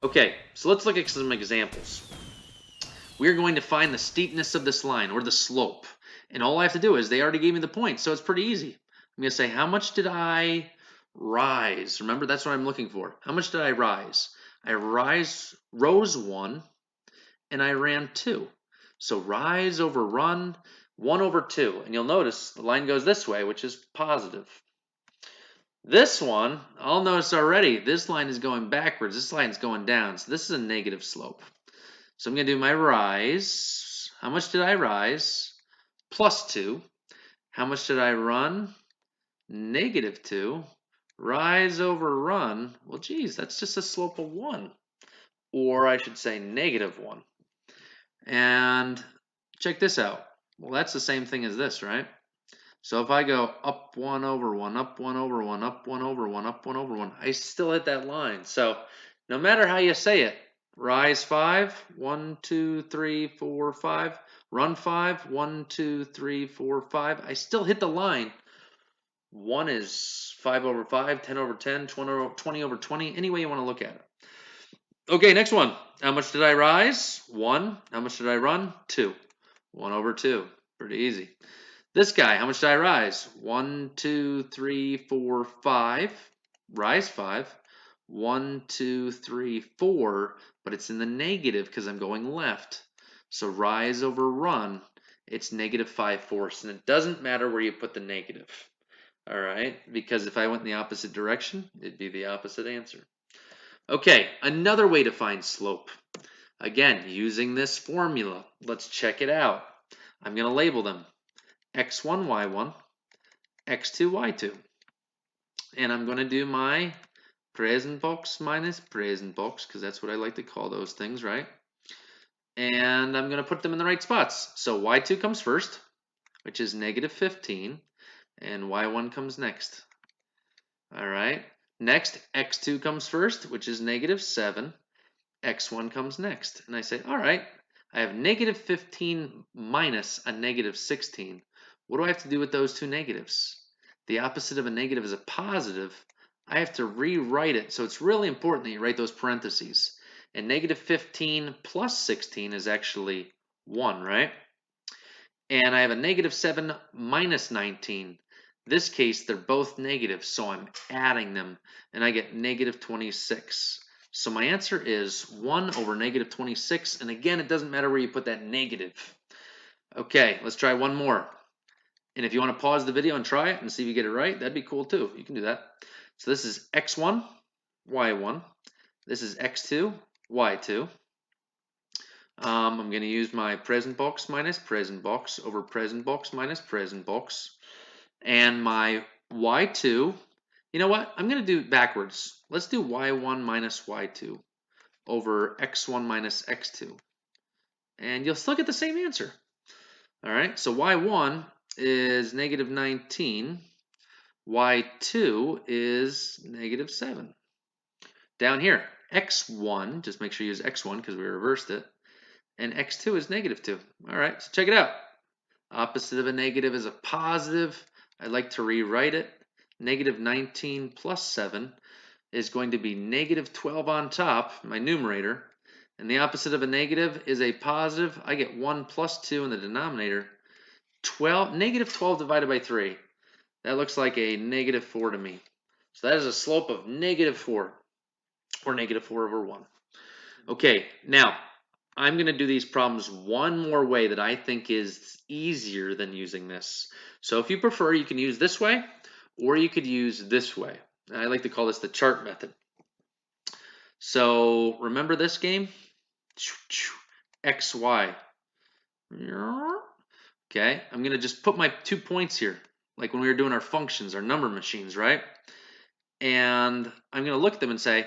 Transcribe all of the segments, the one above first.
Okay, so let's look at some examples. We're going to find the steepness of this line, or the slope. And all I have to do is, they already gave me the point, so it's pretty easy. I'm going to say, how much did I rise? Remember, that's what I'm looking for. How much did I rise? I rose 1, and I ran 2. So rise over run, 1 over 2. And you'll notice the line goes this way, which is positive. This one, I'll notice already, this line is going backwards. This line is going down. So this is a negative slope. So I'm going to do my rise. How much did I rise? Plus 2. How much did I run? Negative 2. Rise over run. Well, geez, that's just a slope of 1. Or I should say negative 1. And check this out. Well, that's the same thing as this, right? So if I go up 1 over 1, up 1 over 1, up 1 over 1, up 1 over 1, I still hit that line. So no matter how you say it, rise 5, 1, 2, 3, 4, 5, run 5, 1, 2, 3, 4, 5, I still hit the line. 1 is 5 over 5, 10 over 10, 20 over 20, any way you want to look at it. Okay, next one. How much did I rise? 1. How much did I run? 2. 1 over 2. Pretty easy. This guy, how much did I rise? 1, 2, 3, 4, 5. Rise 5. 1, 2, 3, 4. But it's in the negative because I'm going left. So rise over run, it's negative 5/4. And it doesn't matter where you put the negative. All right? Because if I went in the opposite direction, it'd be the opposite answer. Okay, another way to find slope. Again, using this formula. Let's check it out. I'm going to label them x1, y1, x2, y2. And I'm going to do my present box minus present box, because that's what I like to call those things, right? And I'm going to put them in the right spots. So y2 comes first, which is negative 15, and y1 comes next. All right. Next, x2 comes first, which is negative 7. X1 comes next. And I say, all right, I have negative 15 minus a negative 16. What do I have to do with those two negatives? The opposite of a negative is a positive. I have to rewrite it. So it's really important that you write those parentheses. And negative 15 plus 16 is actually 1, right? And I have a negative 7 minus 19. This case, they're both negative, so I'm adding them, and I get negative 26. So my answer is 1 over negative 26, and again, it doesn't matter where you put that negative. Okay, let's try one more. And if you want to pause the video and try it and see if you get it right, that'd be cool too. You can do that. So this is x1, y1. This is x2, y2. I'm going to use my present box minus present box over present box minus present box. And my y2, you know what? I'm going to do it backwards. Let's do y1 minus y2 over x1 minus x2. And you'll still get the same answer. All right, so y1 is negative 19. Y2 is negative 7. Down here, x1, just make sure you use x1 because we reversed it. And x2 is negative 2. All right, so check it out. Opposite of a negative is a positive. I'd like to rewrite it. Negative 19 plus 7 is going to be negative 12 on top, my numerator. And the opposite of a negative is a positive. I get 1 plus 2 in the denominator. Negative 12 divided by 3. That looks like a negative 4 to me. So that is a slope of negative 4, or negative 4 over 1. Okay, now I'm going to do these problems one more way that I think is easier than using this. So if you prefer, you can use this way, or you could use this way. I like to call this the chart method. So remember this game? X, Y. Okay, I'm going to just put my 2 points here, like when we were doing our functions, our number machines, right? And I'm going to look at them and say,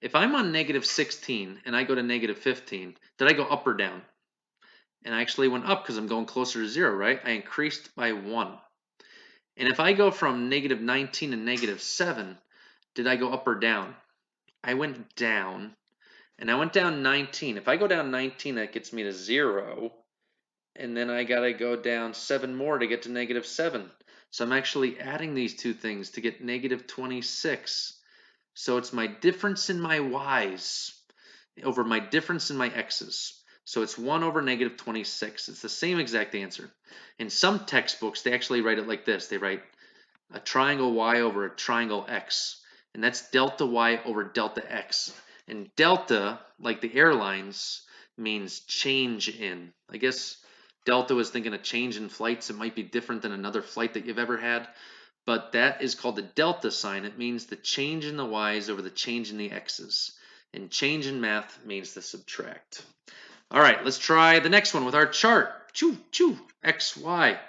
if I'm on negative 16 and I go to negative 15, did I go up or down? And I actually went up because I'm going closer to 0, right? I increased by 1. And if I go from negative 19 to negative 7, did I go up or down? I went down, and I went down 19. If I go down 19, that gets me to 0, and then I got to go down 7 more to get to negative 7. So I'm actually adding these two things to get negative 26. So it's my difference in my y's. over my difference in my x's. So it's 1 over negative 26. It's the same exact answer. In some textbooks, they actually write it like this. They write a triangle y over a triangle x, and that's delta y over delta x. And delta, like the airlines, means change in. I guess delta was thinking a change in flights. It might be different than another flight that you've ever had, but that is called the delta sign. It means the change in the y's over the change in the x's. And change in math means the subtract. All right, let's try the next one with our chart. X, Y.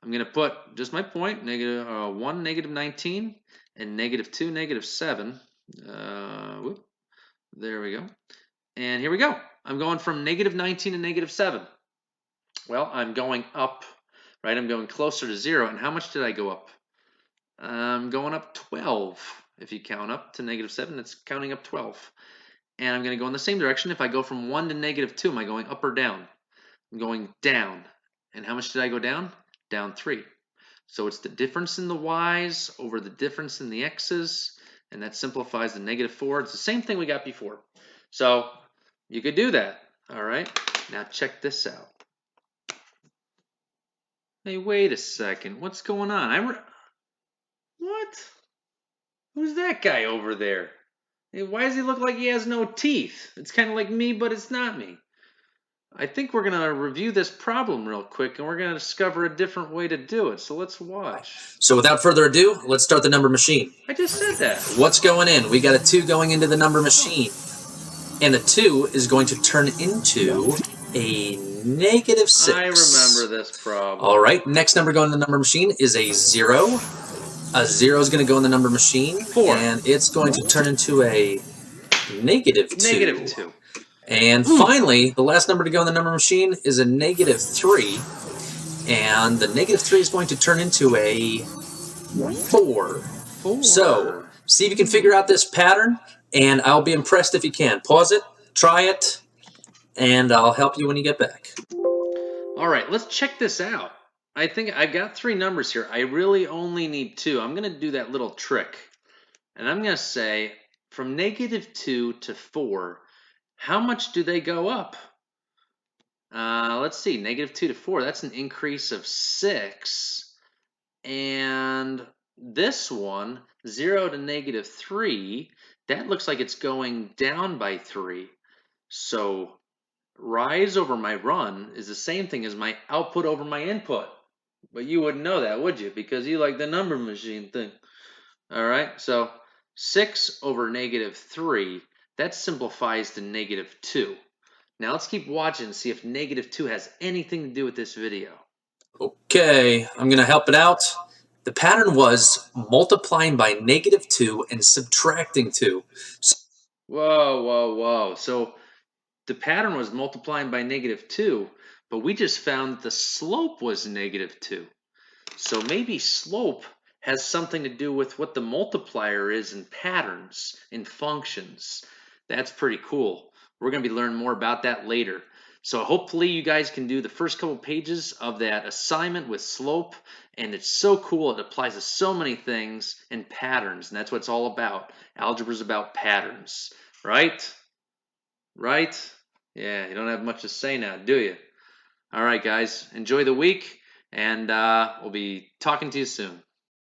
I'm going to put just my point, negative 1, negative 19, and negative 2, negative 7. There we go. And here we go. I'm going from negative 19 to negative 7. Well, I'm going up, right? I'm going closer to 0. And how much did I go up? I'm going up 12. If you count up to negative 7, it's counting up 12. And I'm going to go in the same direction. If I go from 1 to negative 2, am I going up or down? I'm going down. And how much did I go down? Down 3. So it's the difference in the y's over the difference in the x's, and that simplifies the negative 4. It's the same thing we got before. So you could do that. All right. Now check this out. Hey, wait a second. What's going on? What? Who's that guy over there? Hey, why does he look like he has no teeth? It's kind of like me, but it's not me. I think we're going to review this problem real quick, and we're going to discover a different way to do it. So let's watch. So without further ado, let's start the number machine. I just said that. What's going in? We got a 2 going into the number machine. And the 2 is going to turn into a negative 6. I remember this problem. All right, next number going in the number machine is a 0. A 0 is going to go in the number machine. 4. And it's going to turn into a negative 2. Negative 2. And finally, the last number to go in the number machine is a negative 3. And the negative 3 is going to turn into a 4. So, see if you can figure out this pattern, and I'll be impressed if you can. Pause it, try it, and I'll help you when you get back. All right, let's check this out. I think I've got 3 numbers here. I really only need 2. I'm going to do that little trick. And I'm going to say from negative 2 to 4, how much do they go up? Let's see, negative 2 to 4, that's an increase of 6. And this one, 0 to negative 3, that looks like it's going down by 3. So rise over my run is the same thing as my output over my input. But you wouldn't know that, would you? Because you like the number machine thing. All right, so 6 over negative 3, that simplifies to negative 2. Now let's keep watching and see if negative 2 has anything to do with this video. Okay, I'm going to help it out. The pattern was multiplying by negative 2 and subtracting 2. Whoa. So the pattern was multiplying by negative 2, but we just found that the slope was negative 2. So maybe slope has something to do with what the multiplier is in patterns, in functions. That's pretty cool. We're going to be learning more about that later. So hopefully you guys can do the first couple pages of that assignment with slope, and it's so cool. It applies to so many things and patterns, and that's what it's all about. Algebra is about patterns, right? Right? Yeah, you don't have much to say now, do you? All right, guys, enjoy the week, and we'll be talking to you soon.